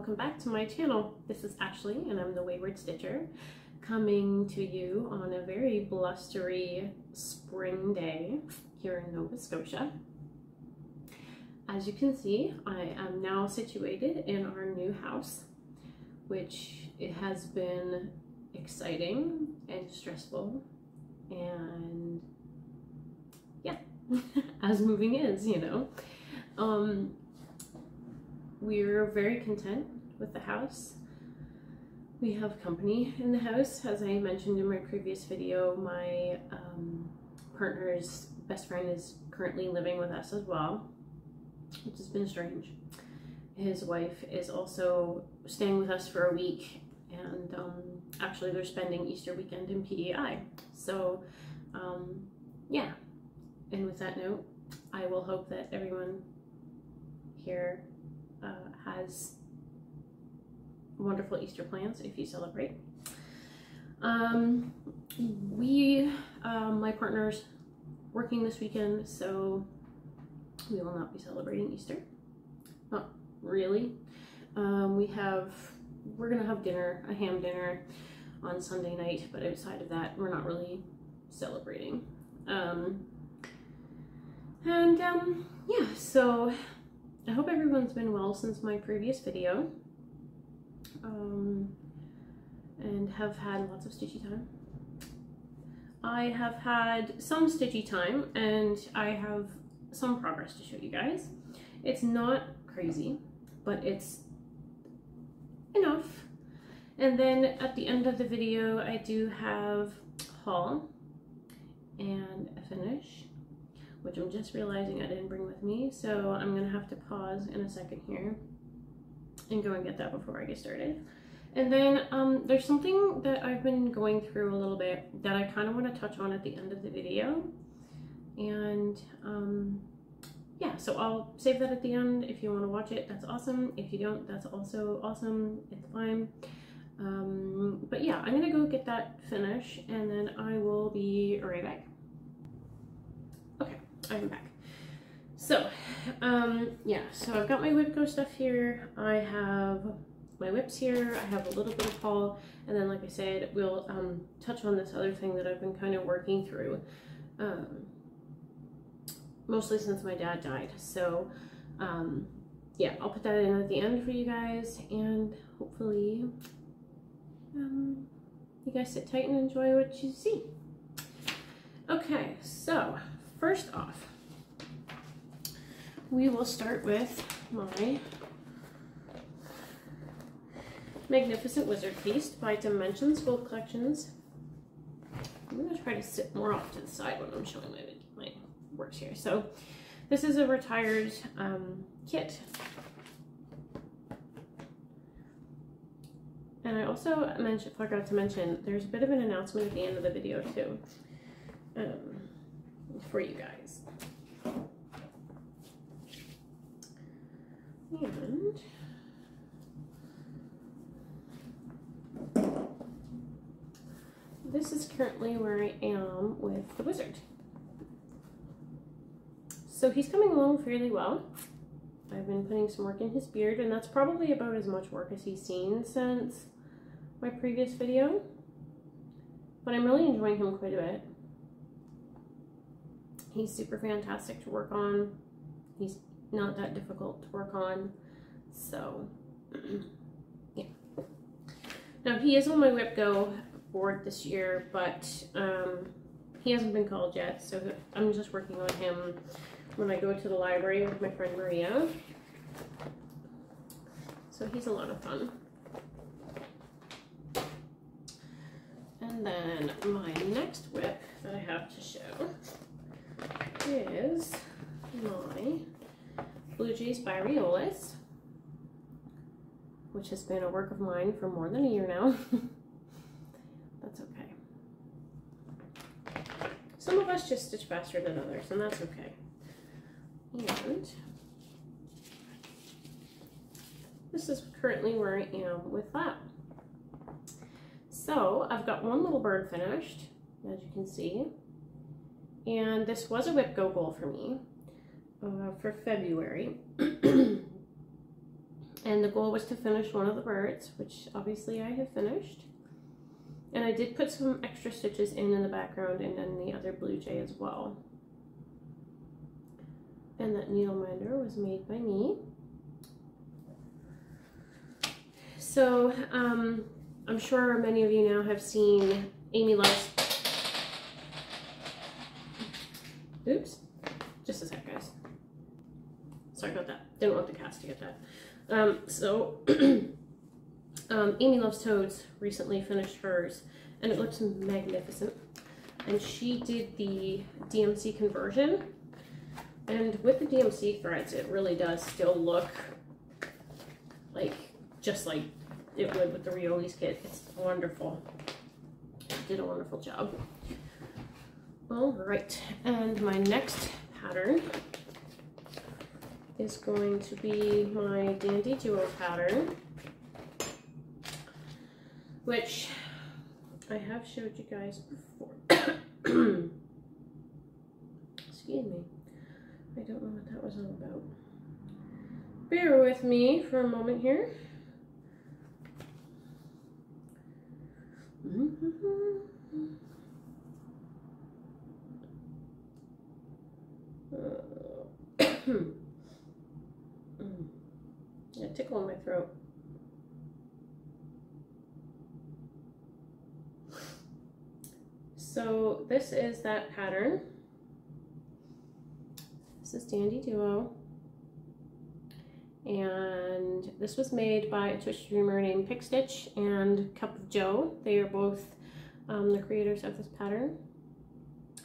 welcome back to my channel. This is Ashley and I'm the Wayward Stitcher, coming to you on a very blustery spring day here in Nova Scotia. As you can see, I am now situated in our new house, which it has been exciting and stressful, and yeah, as moving is, you know. We're very content with the house. We have company in the house. As I mentioned in my previous video, my partner's best friend is currently living with us as well, which has been strange. His wife is also staying with us for a week, and actually they're spending Easter weekend in PEI. So yeah, and with that note, I will hope that everyone here has wonderful Easter plans if you celebrate. My partner's working this weekend, so we will not be celebrating Easter. Not really. We're gonna have dinner, a ham dinner on Sunday night, but outside of that, we're not really celebrating. Yeah, so I hope everyone's been well since my previous video, and have had lots of stitchy time. I have had some stitchy time, and I have some progress to show you guys. It's not crazy, but it's enough. And then at the end of the video, I do have a haul and a finish, which I'm just realizing I didn't bring with me, so I'm gonna have to pause in a second here and go and get that before I get started. And then there's something that I've been going through a little bit that I kind of want to touch on at the end of the video, and yeah, so I'll save that at the end. If you want to watch it, that's awesome. If you don't, that's also awesome. It's fine. But yeah, I'm gonna go get that finish, and then I will be right back. Okay, I'm back. So yeah, so I've got my Whipco stuff here. I have my whips here. I have a little bit of haul, and then like I said, we'll touch on this other thing that I've been kind of working through, mostly since my dad died. So yeah, I'll put that in at the end for you guys, and hopefully you guys sit tight and enjoy what you see. Okay, so first off, we will start with my Magnificent Wizard piece by Dimensions Gold Collections. I'm going to try to sit more off to the side when I'm showing my works here. So this is a retired kit. And I also forgot to mention, there's a bit of an announcement at the end of the video too, for you guys. And this is currently where I am with the wizard. So he's coming along fairly well. I've been putting some work in his beard, and that's probably about as much work as he's seen since my previous video, but I'm really enjoying him quite a bit. He's super fantastic to work on. He's not that difficult to work on, so yeah. Now he is on my Whipco board this year, but he hasn't been called yet, so I'm just working on him when I go to the library with my friend Maria. So he's a lot of fun. And then my next whip that I have to show is my Blue Jays Viriolas, which has been a work of mine for more than a year now. That's okay. Some of us just stitch faster than others, and that's okay. And this is currently where I am with that. So I've got one little bird finished, as you can see, and this was a Whipco goal for me for February. And the goal was to finish one of the birds, which obviously I have finished. And I did put some extra stitches in the background and then the other blue jay as well. And that needle minder was made by me. So I'm sure many of you now have seen Amy Loves. Oops, just a sec, guys. Sorry about that. Didn't want the cast to get that. Amy Loves Toads recently finished hers, and it looks magnificent. And she did the DMC conversion, and with the DMC threads, it really does still look like just like it would with the Riolis kit. It's wonderful. She did a wonderful job. All right, and my next pattern is going to be my Dandy Duo pattern, which I have showed you guys before. Excuse me. I don't know what that was all about. Bear with me for a moment here. Yeah, tickle in my throat. So this is that pattern. This is Dandy Duo. And this was made by a Twitch streamer named Pickstitch and Cup of Joe. They are both the creators of this pattern.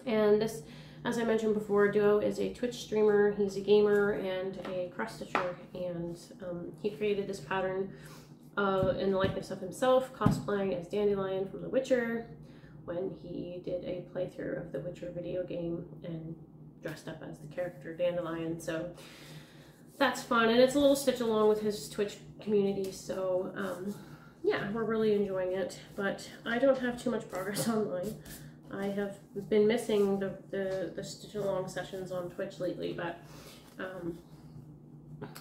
And this, as I mentioned before, Duo is a Twitch streamer. He's a gamer and a cross-stitcher, and he created this pattern in the likeness of himself, cosplaying as Dandelion from The Witcher when he did a playthrough of the Witcher video game and dressed up as the character Dandelion. So that's fun, and it's a little stitch along with his Twitch community, so yeah, we're really enjoying it. But I don't have too much progress online. I have been missing the stitch along sessions on Twitch lately, but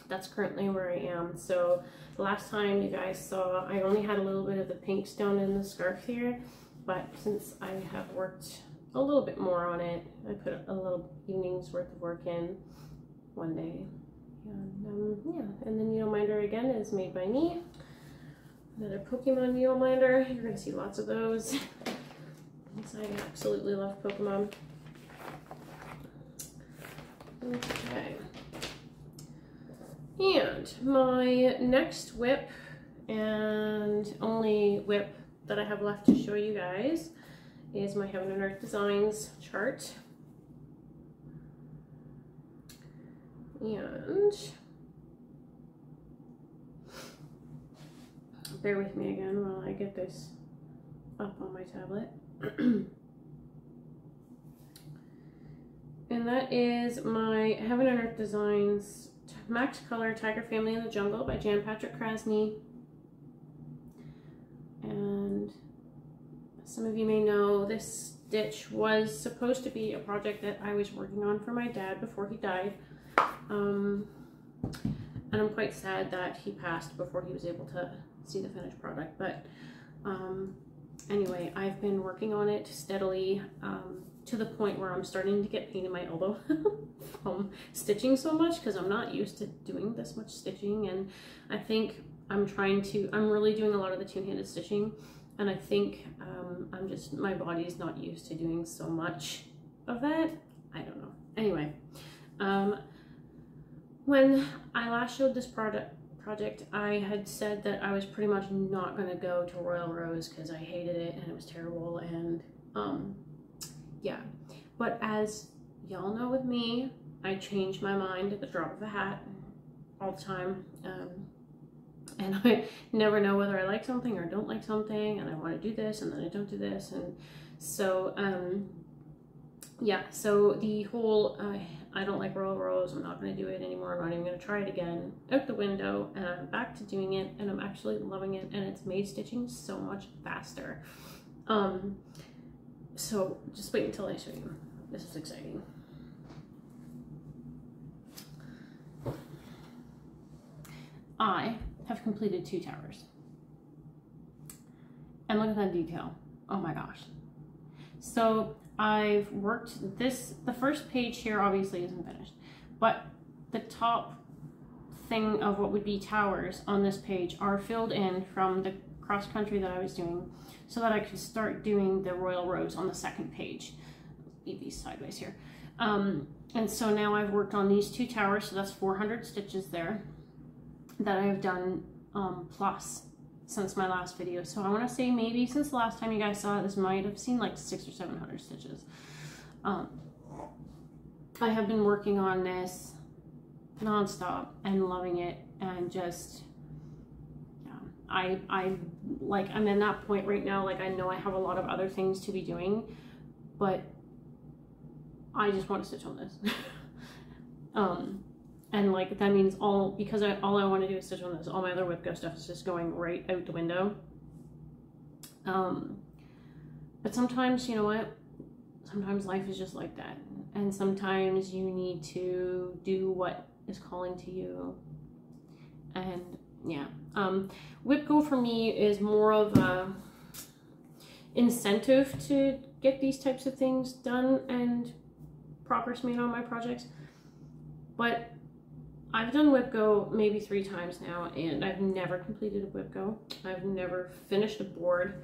that's currently where I am. So the last time you guys saw, I only had a little bit of the pinks down in the scarf here, but since I have worked a little bit more on it, I put a little evening's worth of work in one day. And yeah, and the needle minder again is made by me. Another Pokemon needle minder. You're gonna see lots of those. I absolutely love Pokemon. Okay. And my next whip, and only whip that I have left to show you guys, is my Heaven and Earth Designs chart. And bear with me again while I get this up on my tablet. And that is my Heaven and Earth Designs Max Color Tiger Family in the Jungle by Jan Patrick Krasny. And some of you may know this stitch was supposed to be a project that I was working on for my dad before he died. And I'm quite sad that he passed before he was able to see the finished product. But anyway, I've been working on it steadily to the point where I'm starting to get pain in my elbow from stitching so much, because I'm not used to doing this much stitching. And I think I'm really doing a lot of the two-handed stitching, and I think my body's not used to doing so much of that. I don't know. Anyway, when I last showed this project, I had said that I was pretty much not going to go to Royal Rose because I hated it and it was terrible, and yeah. But as y'all know with me, I change my mind at the drop of a hat all the time, and I never know whether I like something or don't like something, and I want to do this and then I don't do this. And so yeah, so the whole I don't like Royal Rose, I'm not going to do it anymore, I'm not even going to try it again, out the window, and I'm back to doing it, and I'm actually loving it, and it's made stitching so much faster. So just wait until I show you. This is exciting. I have completed 2 towers. And look at that detail. Oh my gosh. So I've worked this, the first page here obviously isn't finished, but the top thing of what would be towers on this page are filled in from the cross country that I was doing so that I could start doing the royal roads on the second page. Leave these sideways here. And so now I've worked on these 2 towers, so that's 400 stitches there that I've done plus since my last video. So I want to say maybe since the last time you guys saw it, this might have seen like 600 or 700 stitches. I have been working on this non-stop and loving it, and just I like, I'm in that point right now, like I know I have a lot of other things to be doing, but I just want to stitch on this. And like that means all I want to do is stitch on this. All my other WIPGO stuff is just going right out the window. But sometimes, you know what, sometimes life is just like that, and sometimes you need to do what is calling to you. And yeah, WIPGO for me is more of a incentive to get these types of things done and progress made on my projects. But I've done WIPGO maybe 3 times now, and I've never completed a WIPGO. I've never finished a board,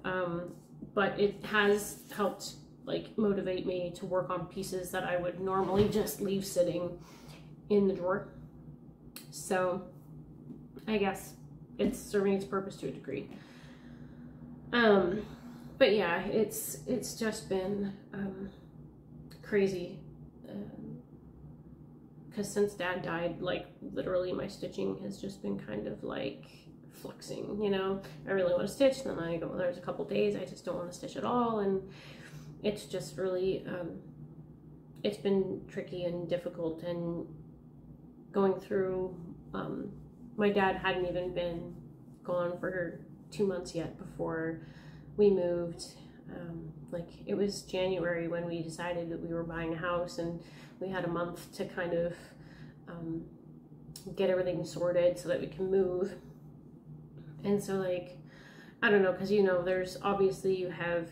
but it has helped like motivate me to work on pieces that I would normally just leave sitting in the drawer. So I guess it's serving its purpose to a degree. But yeah, it's just been crazy, because since Dad died, like literally my stitching has just been kind of like fluxing, you know. I really want to stitch, then I go, there's a couple days I just don't want to stitch at all, and it's just really it's been tricky and difficult. And going through, my dad hadn't even been gone for 2 months yet before we moved. Like it was January when we decided that we were buying a house, and we had a month to kind of get everything sorted so that we can move. And so like, I don't know, because you know, there's obviously, you have,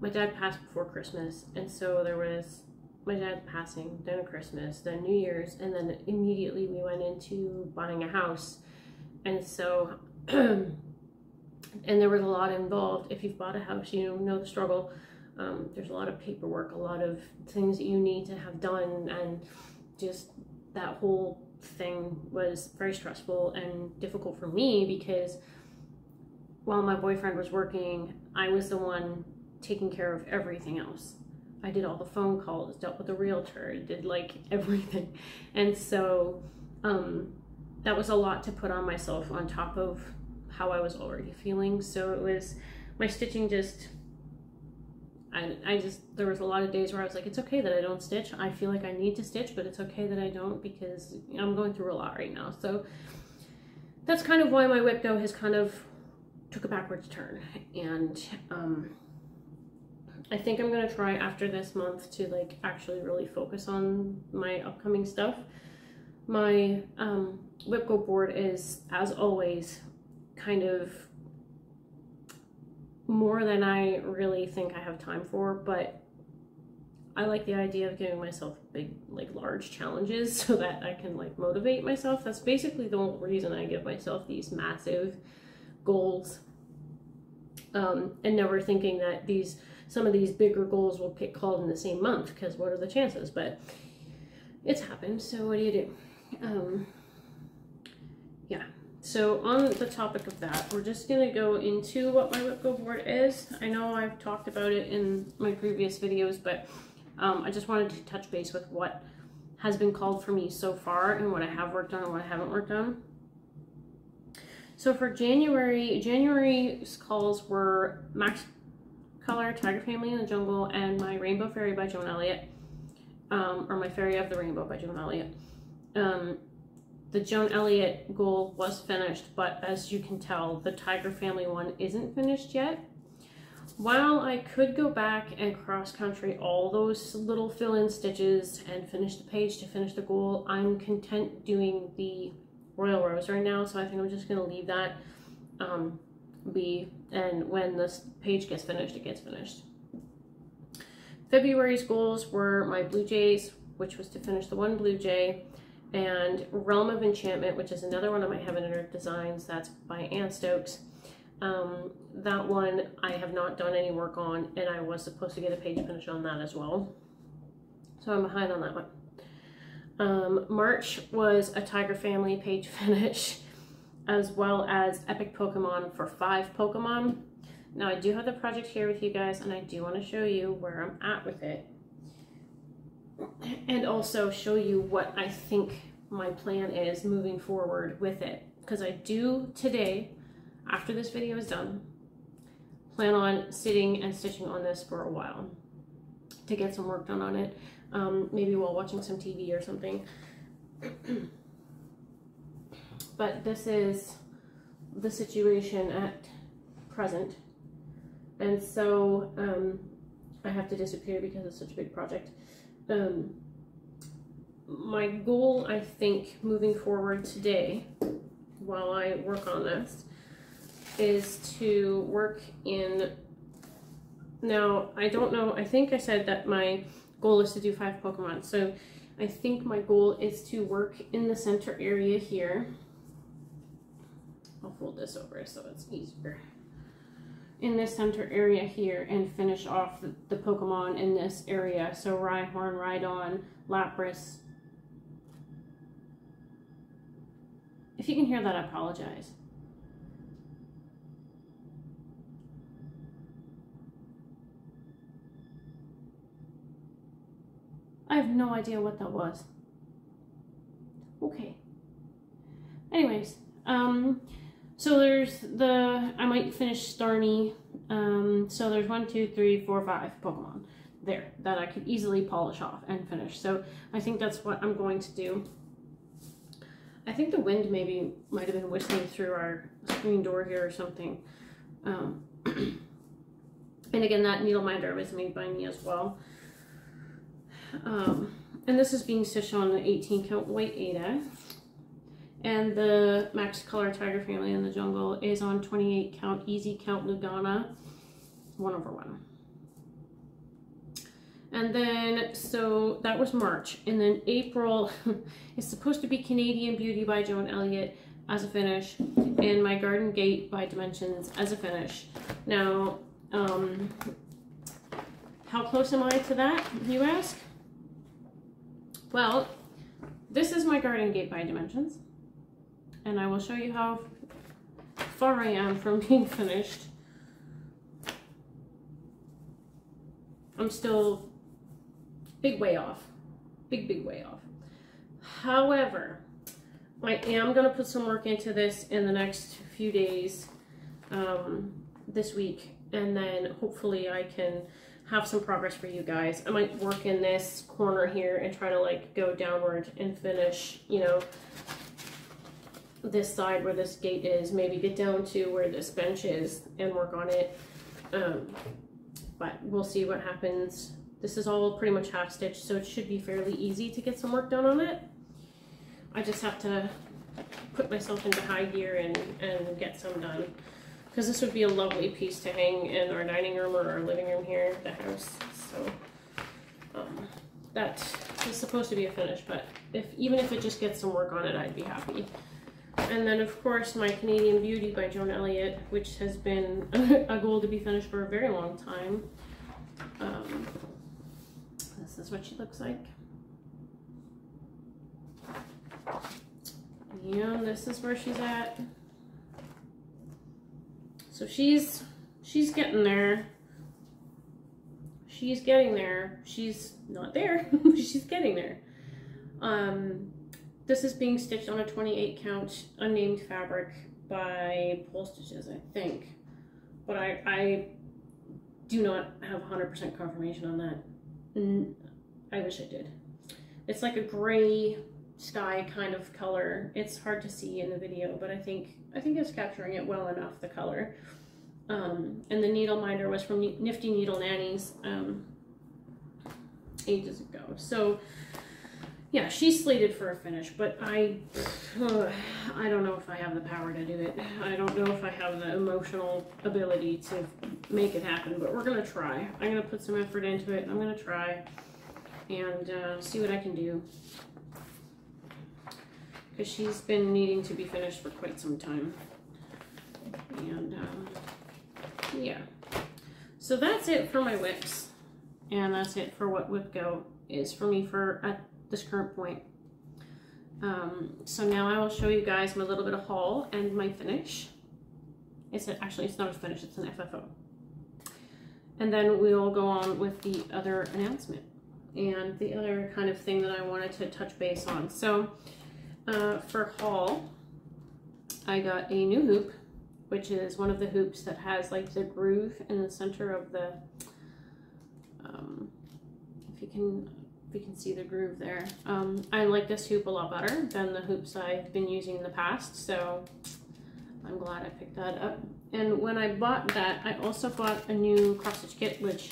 my dad passed before Christmas, and so there was my dad's passing, then Christmas, then New Year's, and then immediately we went into buying a house. And so and there was a lot involved. If you've bought a house, you know the struggle. There's a lot of paperwork, a lot of things that you need to have done, and just that whole thing was very stressful and difficult for me, because while my boyfriend was working, I was the one taking care of everything else. I did all the phone calls, dealt with the realtor, did like everything. And so that was a lot to put on myself on top of how I was already feeling. So it was, my stitching just, there was a lot of days where I was like, it's okay that I don't stitch. I feel like I need to stitch, but it's okay that I don't, because I'm going through a lot right now. So that's kind of why my WIPGO has kind of took a backwards turn. And I think I'm gonna try after this month to like actually really focus on my upcoming stuff. My WIPGO board is, as always, kind of more than I really think I have time for, but I like the idea of giving myself big, like large challenges so that I can like motivate myself. That's basically the whole reason I give myself these massive goals, and never thinking that some of these bigger goals will get called in the same month, because what are the chances? But it's happened, so what do you do? Yeah. So on the topic of that, we're just going to go into what my WIPGO board is. I know I've talked about it in my previous videos, but I just wanted to touch base with what has been called for me so far, and what I have worked on and what I haven't worked on. So for January's calls were Max Color, Tiger Family in the Jungle, and my Rainbow Fairy by Joan Elliott, or my Fairy of the Rainbow by Joan Elliott. The Joan Elliott goal was finished, but as you can tell, the Tiger Family one isn't finished yet. While I could go back and cross-country all those little fill-in stitches and finish the page to finish the goal, I'm content doing the Royal Rose right now, so I think I'm just going to leave that be, and when this page gets finished, it gets finished. February's goals were my Blue Jays, which was to finish the one Blue Jay, and Realm of Enchantment, which is another one of my Heaven and Earth designs. That's by Ann Stokes. That one I have not done any work on, and I was supposed to get a page finish on that as well. So I'm behind on that one. March was a Tiger Family page finish, as well as Epic Pokemon for 5 Pokemon. Now I do have the project here with you guys, and I do want to show you where I'm at with it. And also show you what I think my plan is moving forward with it. Because I do today, after this video is done, plan on sitting and stitching on this for a while to get some work done on it. Maybe while watching some TV or something. But this is the situation at present. And so I have to disappear because it's such a big project. My goal, I think, moving forward today, while I work on this, is to work in, now I don't know, I think I said that my goal is to do 5 Pokemon, so I think my goal is to work in the center area here. I'll fold this over so it's easier. In this center area here and finish off the Pokemon in this area. So Rhyhorn, Rhydon, Lapras. If you can hear that, I apologize. I have no idea what that was. Okay. Anyways, so there's I might finish Starmie. So there's 1, 2, 3, 4, 5 Pokemon there that I could easily polish off and finish. So I think that's what I'm going to do. I think the wind maybe might have been whistling through our screen door here or something. And again, that needle minder was made by me as well. And this is being stitched on an 18 count white Ada. And the Max Color Tiger Family in the Jungle is on 28 count Easy Count Lugana 1/1. And then, so that was March. And then April is supposed to be Canadian Beauty by Joan Elliott as a finish, and My Garden Gate by Dimensions as a finish. Now, how close am I to that, you ask? Well, this is My Garden Gate by Dimensions. And I will show you how far I am from being finished. I'm still big way off. Big way off. However, I am going to put some work into this in the next few days, this week. And then hopefully I can have some progress for you guys. I might work in this corner here and try to like go downward and finish, you know, this side where this gate is, maybe get down to where this bench is and work on it. But we'll see what happens. This is all pretty much half stitched, so it should be fairly easy to get some work done on it. I just have to put myself into high gear and get some done, because this would be a lovely piece to hang in our dining room or our living room here at the house. So that is supposed to be a finish, but even if it just gets some work on it, I'd be happy. And then, of course, My Canadian Beauty by Joan Elliott, which has been a goal to be finished for a very long time. This is what she looks like. And this is where she's at. So she's getting there. She's getting there. She's not there. She's getting there. This is being stitched on a 28 count unnamed fabric by Pole Stitches, I think. But I do not have 100% confirmation on that. I wish I did. It's like a gray sky kind of color. It's hard to see in the video, but I think it's capturing it well enough, the color. And the needle minder was from Nifty Needle Nannies ages ago. So yeah, she's slated for a finish, but I don't know if I have the power to do it. I don't know if I have the emotional ability to make it happen, but we're gonna try. I'm gonna put some effort into it. I'm gonna try and see what I can do, because she's been needing to be finished for quite some time. And yeah, so that's it for my whips, and that's it for what Whip Go is for me for at this current point. So now I will show you guys my little bit of haul and my finish. Actually, it's not a finish, it's an FFO. And then we'll go on with the other announcement and the other kind of thing that I wanted to touch base on. So for haul, I got a new hoop, which is one of the hoops that has like the groove in the center of the, if you can see the groove there. I like this hoop a lot better than the hoops I've been using in the past, so I'm glad I picked that up. And when I bought that, I also bought a new cross stitch kit, which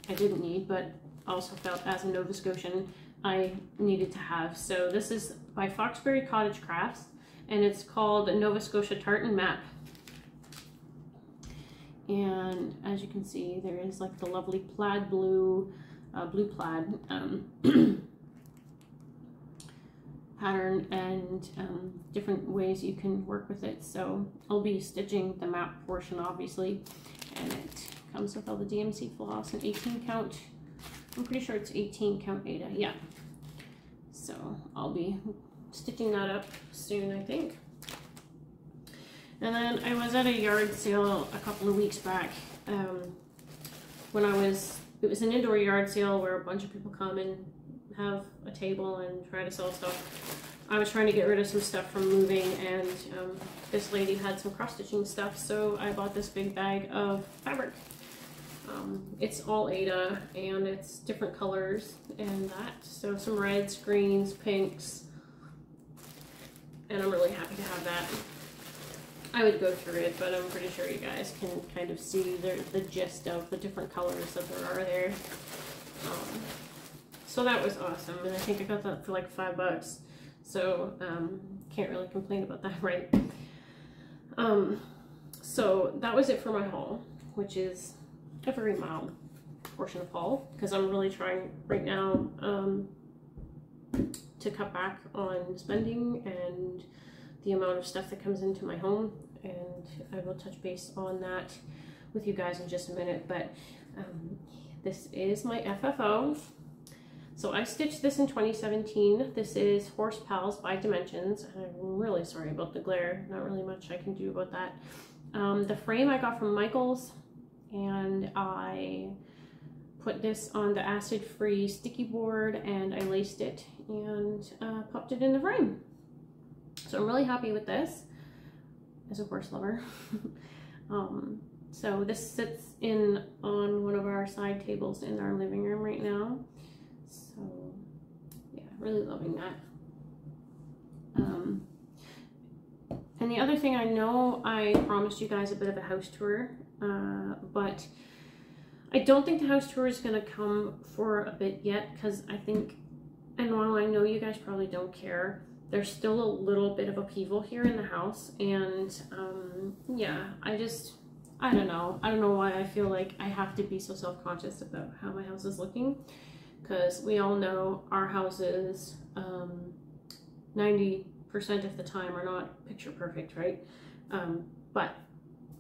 I didn't need, but also felt as a Nova Scotian I needed to have. So this is by Foxbury Cottage Crafts, and it's called Nova Scotia Tartan Map. And as you can see, there is like the lovely plaid blue, blue plaid pattern, and different ways you can work with it. So I'll be stitching the map portion, obviously, and it comes with all the DMC floss and 18 count. I'm pretty sure it's 18 count Ada, yeah. So I'll be stitching that up soon, I think. And then I was at a yard sale a couple of weeks back. It was an indoor yard sale where a bunch of people come and have a table and try to sell stuff. I was trying to get rid of some stuff from moving, and this lady had some cross stitching stuff, so I bought this big bag of fabric. It's all Ada, and it's different colors and that. So some reds, greens, pinks, and I'm really happy to have that. I would go through it, but I'm pretty sure you guys can kind of see the gist of the different colors that there are there. So that was awesome, and I think I got that for like $5. So can't really complain about that, right? So that was it for my haul, which is a very mild portion of haul, because I'm really trying right now to cut back on spending and the amount of stuff that comes into my home, and I will touch base on that with you guys in just a minute. But this is my FFO. So I stitched this in 2017. This is Horse Pals by Dimensions. I'm really sorry about the glare. Not really much I can do about that. The frame I got from Michael's, and I put this on the acid-free sticky board, and I laced it and popped it in the frame. So I'm really happy with this as a horse lover. So this sits on one of our side tables in our living room right now. So yeah, really loving that. And the other thing, I know I promised you guys a bit of a house tour, but I don't think the house tour is going to come for a bit yet, because I think, and while I know you guys probably don't care, there's still a little bit of upheaval here in the house, and yeah, I don't know why I feel like I have to be so self-conscious about how my house is looking, because we all know our houses 90% of the time are not picture perfect, right? But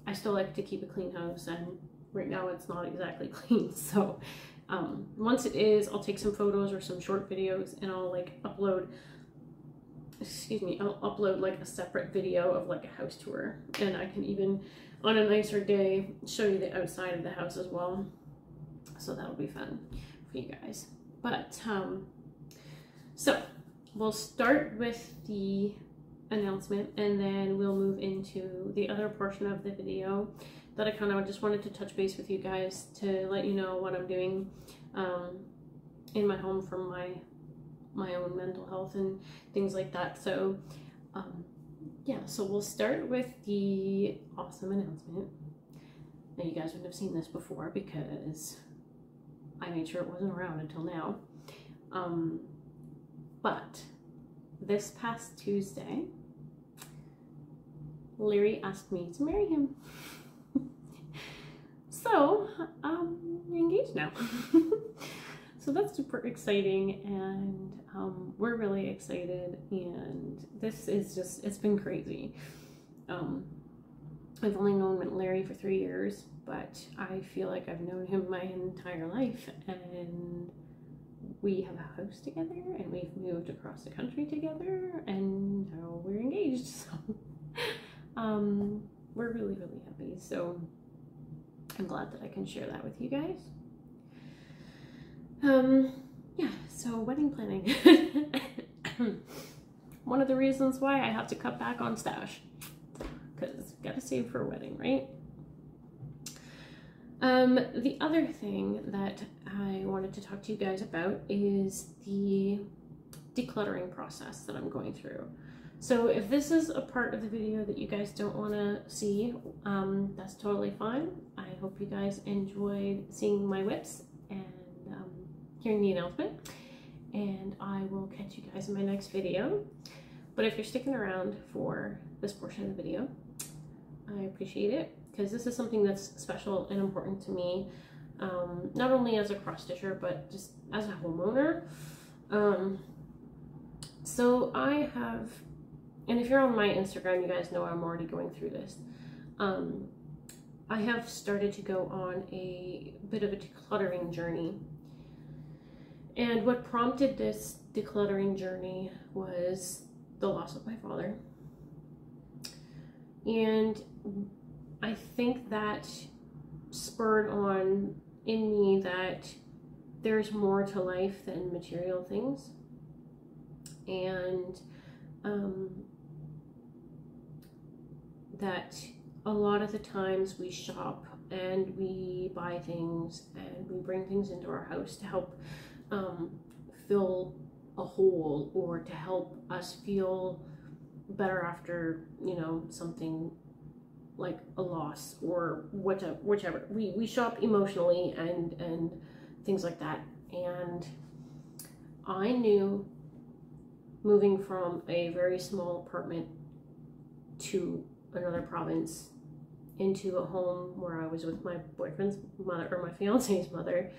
I still like to keep a clean house, and right now it's not exactly clean. So once it is, I'll take some photos or some short videos, and I'll like upload, I'll upload like a separate video of like a house tour, and I can even on a nicer day show you the outside of the house as well. So that'll be fun for you guys. But so we'll start with the announcement, and then we'll move into the other portion of the video that I kind of just wanted to touch base with you guys to let you know what I'm doing in my home for my own mental health and things like that. So yeah, so we'll start with the awesome announcement. Now you guys wouldn't have seen this before because I made sure it wasn't around until now. But this past Tuesday, Larry asked me to marry him. So, we're engaged now. So that's super exciting, and we're really excited, and this is just, it's been crazy. I've only known Larry for 3 years, but I feel like I've known him my entire life, and we have a house together, and we've moved across the country together, and now we're engaged. So we're really, really happy. So I'm glad that I can share that with you guys. Yeah, so wedding planning. One of the reasons why I have to cut back on stash, because gotta save for a wedding, right? The other thing that I wanted to talk to you guys about is the decluttering process that I'm going through. So if this is a part of the video that you guys don't want to see, that's totally fine. I hope you guys enjoyed seeing my whips and hearing the announcement, and I will catch you guys in my next video. But if you're sticking around for this portion of the video, I appreciate it, because this is something that's special and important to me, not only as a cross stitcher, but just as a homeowner. So I have, and if you're on my Instagram, you guys know I'm already going through this. I have started to go on a bit of a decluttering journey. And what prompted this decluttering journey was the loss of my father. And I think that spurred on in me that there's more to life than material things. And that a lot of the times we shop and we buy things and we bring things into our house to help fill a hole, or to help us feel better after, you know, something like a loss or whichever. We shop emotionally and things like that. And I knew, moving from a very small apartment to another province into a home where I was with my boyfriend's mother, or my fiance's mother,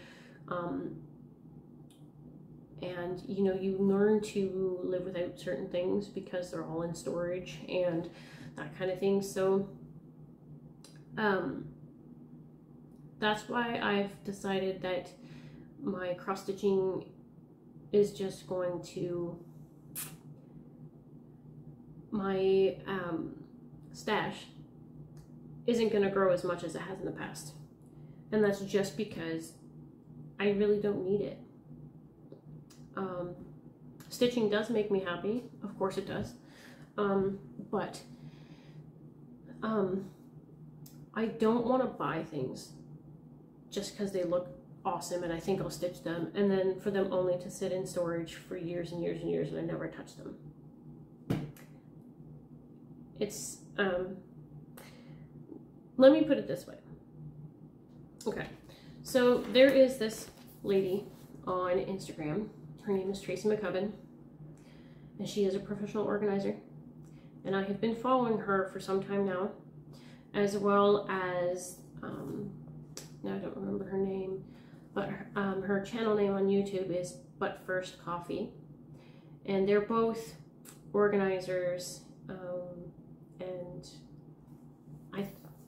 and you know, you learn to live without certain things because they're all in storage and that kind of thing. So that's why I've decided that my cross stitching is just going to, my stash isn't going to grow as much as it has in the past. And that's just because I really don't need it. Stitching does make me happy, of course it does, but I don't want to buy things just because they look awesome and I think I'll stitch them, and then for them only to sit in storage for years and years and years and I never touch them. It's, let me put it this way. Okay, so there is this lady on Instagram. Her name is Tracy McCubbin, and she is a professional organizer, and I have been following her for some time now, as well as, now I don't remember her name, but her channel name on YouTube is But First Coffee, and they're both organizers, and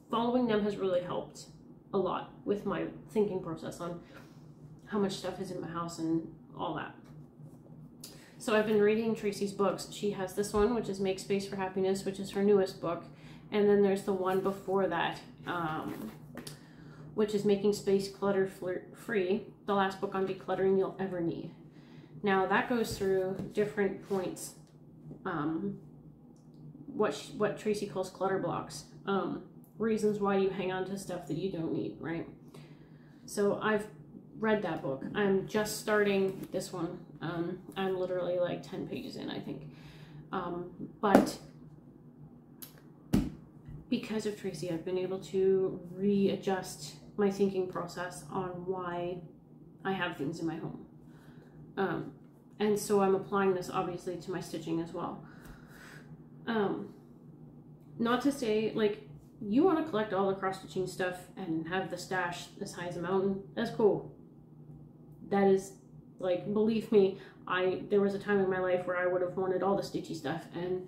following them has really helped a lot with my thinking process on how much stuff is in my house and all that. So I've been reading Tracy's books. She has this one, which is Make Space for Happiness, which is her newest book. And then there's the one before that, which is Making Space Clutter Free, the last book on decluttering you'll ever need. Now that goes through different points, what Tracy calls clutter blocks, reasons why you hang on to stuff that you don't need, right? So I've read that book. I'm just starting this one. I'm literally like 10 pages in, I think. But because of Tracy, I've been able to readjust my thinking process on why I have things in my home. And so I'm applying this obviously to my stitching as well. Not to say, like, you want to collect all the cross-stitching stuff and have the stash as high as a mountain, that's cool. That is, like, believe me, there was a time in my life where I would have wanted all the stitchy stuff and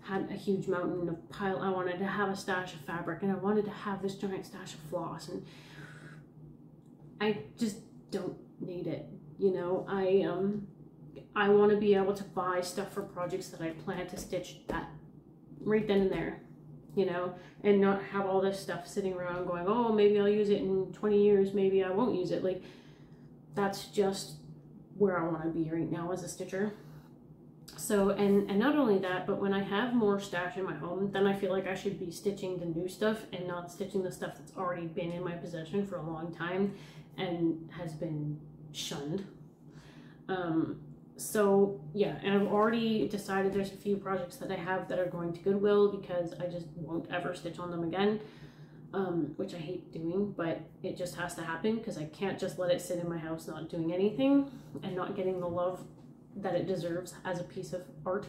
had a huge mountain of pile. I wanted to have a stash of fabric, and I wanted to have this giant stash of floss, and I just don't need it, you know. I want to be able to buy stuff for projects that I plan to stitch at right then and there, you know, and not have all this stuff sitting around going, oh, maybe I'll use it in 20 years, maybe I won't use it. Like, that's just where I want to be right now as a stitcher. So, and not only that, but when I have more stash in my home, then I feel like I should be stitching the new stuff and not stitching the stuff that's already been in my possession for a long time and has been shunned. So yeah, and I've already decided there's a few projects that I have that are going to Goodwill because I just won't ever stitch on them again, which I hate doing, but it just has to happen because I can't just let it sit in my house not doing anything and not getting the love that it deserves as a piece of art.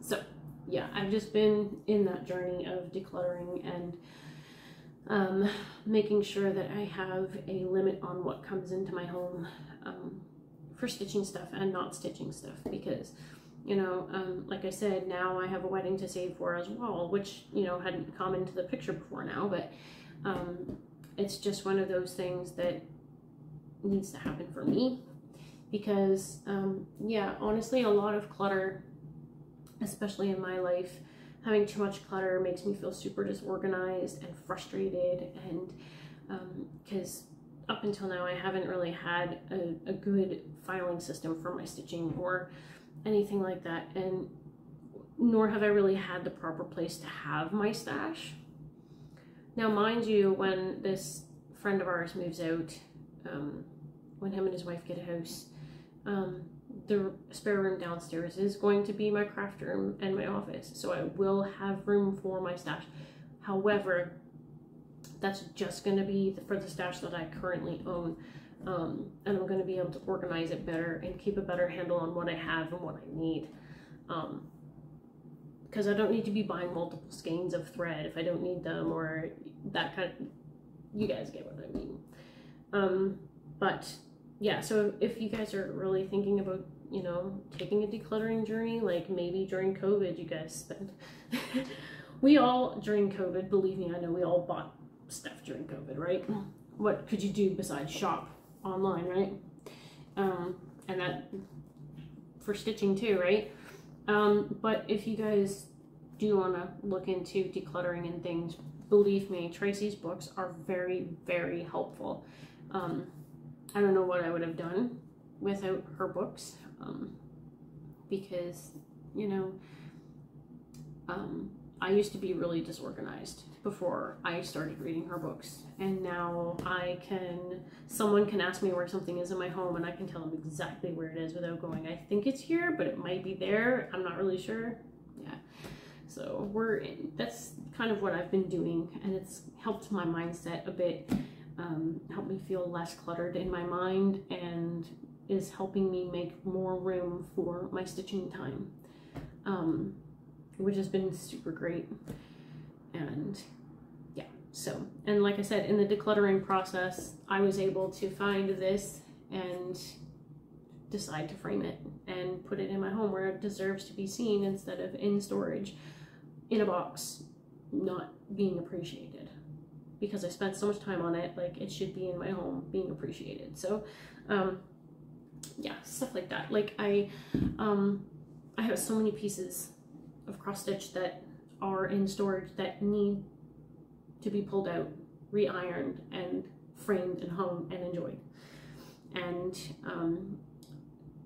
So yeah, I've just been in that journey of decluttering and making sure that I have a limit on what comes into my home for stitching stuff and not stitching stuff, because, you know, like I said, now I have a wedding to save for as well, which, you know, hadn't come into the picture before now, but it's just one of those things that needs to happen for me, because yeah, honestly, a lot of clutter, especially in my life, having too much clutter makes me feel super disorganized and frustrated, and because up until now I haven't really had a good filing system for my stitching or anything like that, and nor have I really had the proper place to have my stash. Now, mind you, when this friend of ours moves out, when him and his wife get a house, the spare room downstairs is going to be my craft room and my office, so I will have room for my stash. However, that's just going to be for the stash that I currently own, and I'm going to be able to organize it better and keep a better handle on what I have and what I need, because I don't need to be buying multiple skeins of thread if I don't need them, or that kind of, you guys get what I mean. But yeah, so if you guys are really thinking about, you know, taking a decluttering journey, like maybe during COVID you guys spent we all, during COVID, believe me, I know we all bought stuff during COVID, right? What could you do besides shop online, right? And that for stitching too, right? But if you guys do want to look into decluttering and things, believe me, Tracy's books are very, very helpful. I don't know what I would have done without her books, because, you know, I used to be really disorganized before I started reading her books, and now someone can ask me where something is in my home and I can tell them exactly where it is without going, I think it's here, but it might be there, I'm not really sure. Yeah, so that's kind of what I've been doing, and it's helped my mindset a bit, helped me feel less cluttered in my mind, and is helping me make more room for my stitching time, which has been super great. And yeah, so, and like I said, in the decluttering process, I was able to find this and decide to frame it and put it in my home where it deserves to be seen, instead of in storage in a box not being appreciated, because I spent so much time on it. Like, it should be in my home being appreciated. So yeah, stuff like that. Like, I have so many pieces of cross stitch that are in storage that need to be pulled out, re-ironed, and framed and hung and enjoyed. And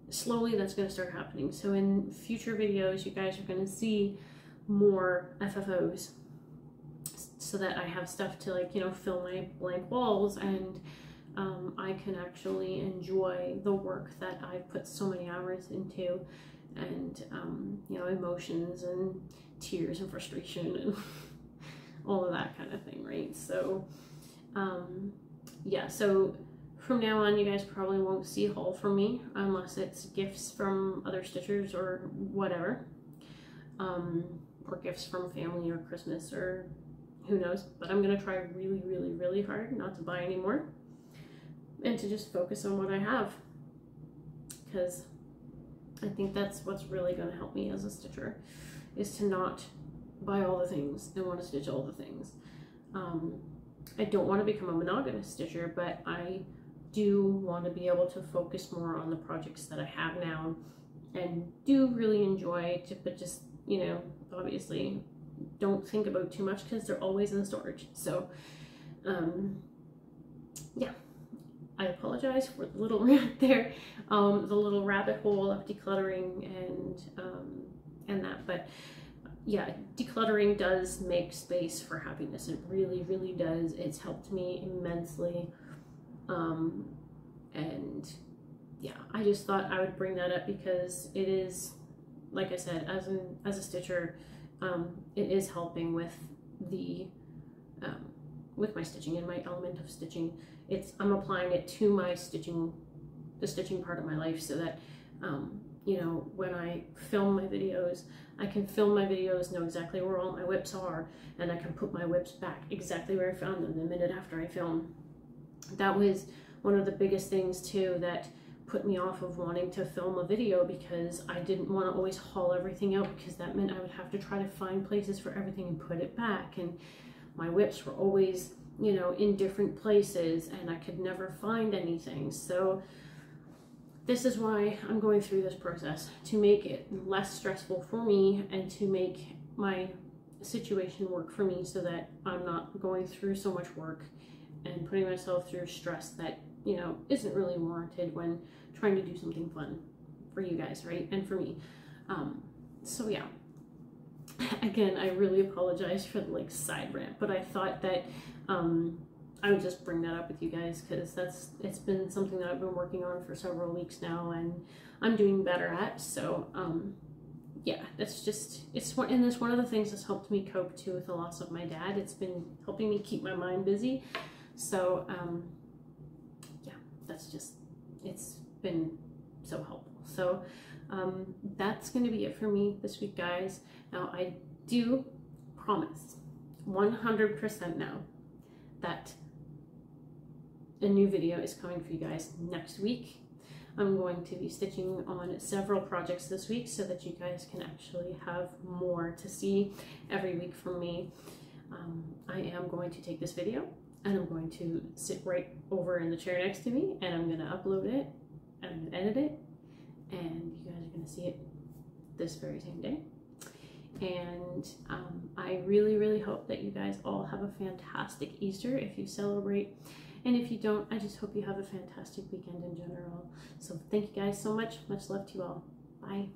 slowly that's going to start happening. So in future videos, you guys are going to see more FFOs, so that I have stuff to, like, you know, fill my blank walls, and I can actually enjoy the work that I've put so many hours into, and you know, emotions and tears and frustration and all of that kind of thing, right? So yeah, so from now on, you guys probably won't see a haul from me unless it's gifts from other stitchers or whatever, or gifts from family or Christmas or who knows. But I'm gonna try really, really, really hard not to buy anymore and to just focus on what I have, because I think that's what's really gonna help me as a stitcher, is to not buy all the things and want to stitch all the things. I don't want to become a monogamous stitcher, but I do want to be able to focus more on the projects that I have now and do really enjoy, but just, you know, obviously don't think about too much because they're always in storage. So yeah, I apologize for the little rant there, the little rabbit hole of decluttering and that, but yeah, decluttering does make space for happiness. It really, really does. It's helped me immensely. And yeah, I just thought I would bring that up because it is, like I said, as a stitcher, it is helping with my stitching and my element of stitching. I'm applying it to my stitching, the stitching part of my life, so that you know, when I film my videos, I can film my videos, know exactly where all my whips are, and I can put my whips back exactly where I found them the minute after I film. That was one of the biggest things too that put me off of wanting to film a video, because I didn't want to always haul everything out, because that meant I would have to try to find places for everything and put it back, and my whips were always, you know, in different places and I could never find anything. So this is why I'm going through this process, to make it less stressful for me and to make my situation work for me, so that I'm not going through so much work and putting myself through stress that, you know, isn't really warranted when trying to do something fun for you guys, right? And for me. So yeah, again, I really apologize for the like side rant, but I thought that I would just bring that up with you guys, because it's been something that I've been working on for several weeks now and I'm doing better at. So yeah, it's one of the things that's helped me cope too with the loss of my dad. It's been helping me keep my mind busy. So yeah, it's been so helpful. So that's going to be it for me this week, guys. Now I do promise 100% now that a new video is coming for you guys next week. I'm going to be stitching on several projects this week so that you guys can actually have more to see every week from me. I am going to take this video and I'm going to sit right over in the chair next to me, and I'm going to upload it and I'm going to edit it, and you guys are going to see it this very same day. And I really, really hope that you guys all have a fantastic Easter if you celebrate. And if you don't, I just hope you have a fantastic weekend in general. So thank you guys so much. Much love to you all. Bye.